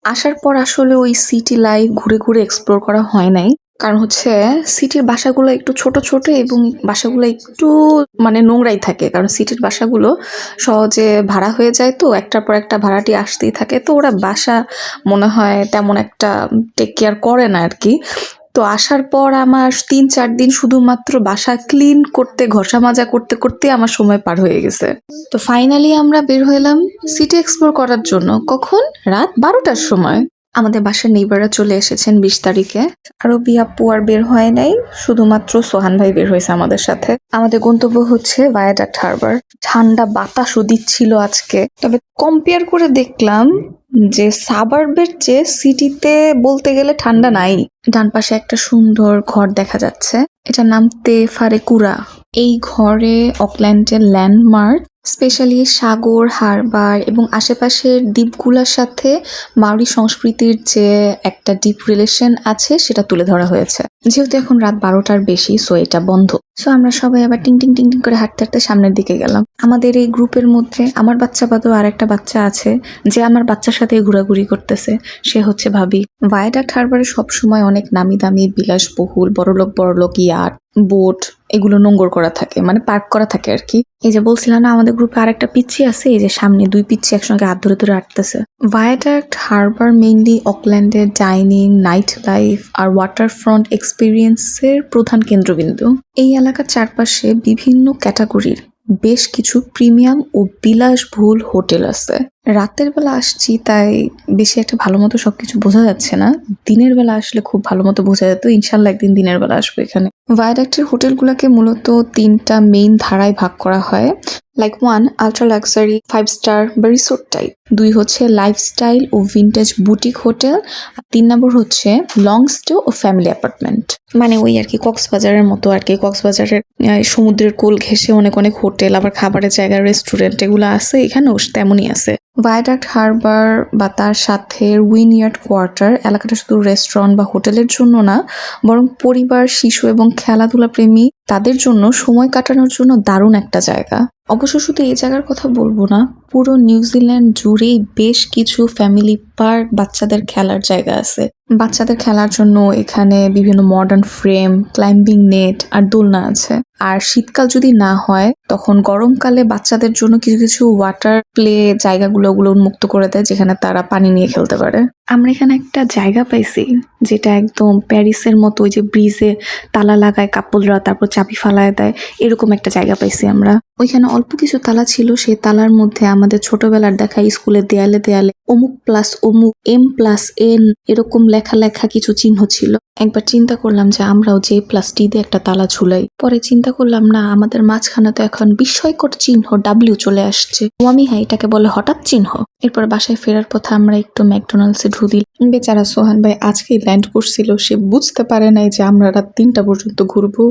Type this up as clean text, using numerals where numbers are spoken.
আসার পর আসলে ওই সিটি লাইফ ঘুরে ঘুরে এক্সপ্লোর করা হয় নাই। কারণ হচ্ছে সিটির বাসাগুলো একটু ছোট ছোট এবং বাসাগুলো একটু মানে নোংরাই থাকে, কারণ সিটির বাসাগুলো সহজে ভাড়া হয়ে যায়, তো একটার পর একটা ভাড়াটি আসতেই থাকে, তো ওরা বাসা মনে হয় তেমন একটা টেক কেয়ার করে না আর কি। তো আসার পর আমার ৩-৪ দিন শুধুমাত্র বাসা ক্লিন করতে, ঘষা মাজা করতে করতে আমার সময় পার হয়ে গেছে। তো ফাইনালি আমরা বের হইলাম সিটি এক্সপ্লোর করার জন্য। কখন? রাত ১২টার সময়। আমাদের বাসার নেইবাররা চলে এসেছেন ২০ তারিখে। আরো আপু আর বের হয় নাই, শুধুমাত্র সোহান ভাই বের হয়েছে আমাদের সাথে। আমাদের গন্তব্য হচ্ছে ভায়াডাক্ট হারবার। ঠান্ডা বাতাসও দিচ্ছিল আজকে, তবে কম্পেয়ার করে দেখলাম যে সাবার্বের চেয়ে সিটিতে বলতে গেলে ঠান্ডা নাই। ডান পাশে একটা সুন্দর ঘর দেখা যাচ্ছে, এটার নাম তে ফারেকুরা। এই ঘরে অকল্যান্ডের ল্যান্ডমার্ক, স্পেশালি সাগর, হারবার এবং আশেপাশের দ্বীপগুলোর সাথে মাওরি সংস্কৃতির যে একটা ডিপ রিলেশন আছে সেটা তুলে ধরা হয়েছে। যেহেতু এখন রাত ১২টার বেশি, সো এটা বন্ধ। সো আমরা সবাই আবার টিং টিং টিং টিং করে হাঁটতে হাঁটতে সামনের দিকে গেলাম। আমাদের এই গ্রুপের মধ্যে আমার বাচ্চা বাদেও আর একটা বাচ্চা আছে যে আমার বাচ্চার সাথে ঘোরাঘুরি করতেছে, সে হচ্ছে ভাবি। ভায়াডাক্ট হারবারে সবসময় অনেক নামি দামি বিলাসবহুল বড়লোক ইয়াট, বোট এগুলো নোঙ্গর করা থাকে, মানে পার্ক করা থাকে আর কি। এই যে বলছিলাম না আমাদের গ্রুপে আরেকটা পিচ্ছি আছে, এই যে সামনে ২ পিচ্ছি একসঙ্গে হাত ধরে ধরে হাঁটতেছে। ভায়াডাক্ট হারবার মেইনলি অকল্যান্ডের ডাইনিং, নাইট লাইফ আর ওয়াটারফ্রন্ট এক্সপিরিয়েন্সের প্রধান কেন্দ্রবিন্দু। এই এলাকার চারপাশে বিভিন্ন ক্যাটাগরির বেশ কিছু প্রিমিয়াম ও বিলাসবহুল হোটেল আছে। রাতের বেলা আসছি তাই বেশি একটা ভালো মতো সবকিছু বোঝা যাচ্ছে না। দিনের বেলা আসলে খুব ভালো মতো বোঝা যেত। ইনশাল্লাহ একদিন দিনের বেলা আসবো এখানে। ভায়াডাক্টের হোটেলগুলোকে মূলত ৩টা মেইন ধারায় ভাগ করা হয়। লাইক 1 আল্ট্রা লাক্সারি 5 স্টার বা রিসোর্ট টাইপ, 2 হচ্ছে লাইফস্টাইল ও ভিন্টেজ বুটিক হোটেল, আর ৩ নম্বর হচ্ছে লং স্টে ও ফ্যামিলি অ্যাপার্টমেন্ট। মানে ওই আর কি কক্সবাজারের মতো আর কি। কক্সবাজারের সমুদ্রের কোল ঘেঁষে অনেক অনেক হোটেল, আবার খাবারের জায়গা, রেস্টুরেন্ট এগুলো আছে, এখানেও তেমনই আছে। ভায়াডাক্ট হারবার বা তার সাথে উইনইয়ার্ড কোয়ার্টার এলাকাটা শুধু রেস্টুরেন্ট বা হোটেলের জন্য না, বরং পরিবার, শিশু এবং খেলাধুলা প্রেমী তাদের জন্য সময় কাটানোর জন্য দারুণ একটা জায়গা। অবশ্য শুধু এই জায়গার কথা বলবো না, পুরো নিউজিল্যান্ড জুড়েই বেশ কিছু ফ্যামিলি পার্ক, বাচ্চাদের খেলার জায়গা আছে। বাচ্চাদের খেলার জন্য এখানে বিভিন্ন মডার্ন ফ্রেম, ক্লাইম্বিং নেট আর দোলনা আছে। আর শীতকাল যদি না হয় তখন গরমকালে বাচ্চাদের জন্য কিছু কিছু ওয়াটার প্লে জায়গাগুলো উন্মুক্ত করে দেয়, যেখানে তারা পানি নিয়ে খেলতে পারে। আমরা এখানে একটা জায়গা পাইছি যেটা একদম প্যারিসের মতো, ওই যে ব্রিজে তালা লাগায় কাপলরা, তারপর চাবি ফালায় দেয়, এরকম একটা জায়গা পাইছি আমরা। ওইখানে অল্প কিছু তালা ছিল, সেই তালার মধ্যে আমাদের ছোটবেলার দেখা স্কুলের দেয়ালে দেয়ালে অমুক প্লাস অমুক, M+N এরকম লেখা কিছু চিহ্ন ছিল। একবার চিন্তা করলাম যে আমরাও J+T দিয়ে একটা তালা ঝুলাই। পরে চিন্তা করলাম না, আমাদের মাঝখানে তো এখন বিস্ময়কর চিহ্ন W চলে আসছে। হ্যাঁ, এটাকে বলে হঠাৎ চিহ্ন। এরপর বাসায় ফেরার পথে আমরা একটু ম্যাকডোনাল্ডসে ঢুকি। বেচারা সোহান ভাই আজকেই ল্যান্ড করছিল, সে বুঝতে পারে নাই যে আমরা রাত ৩টা পর্যন্ত ঘুরবো।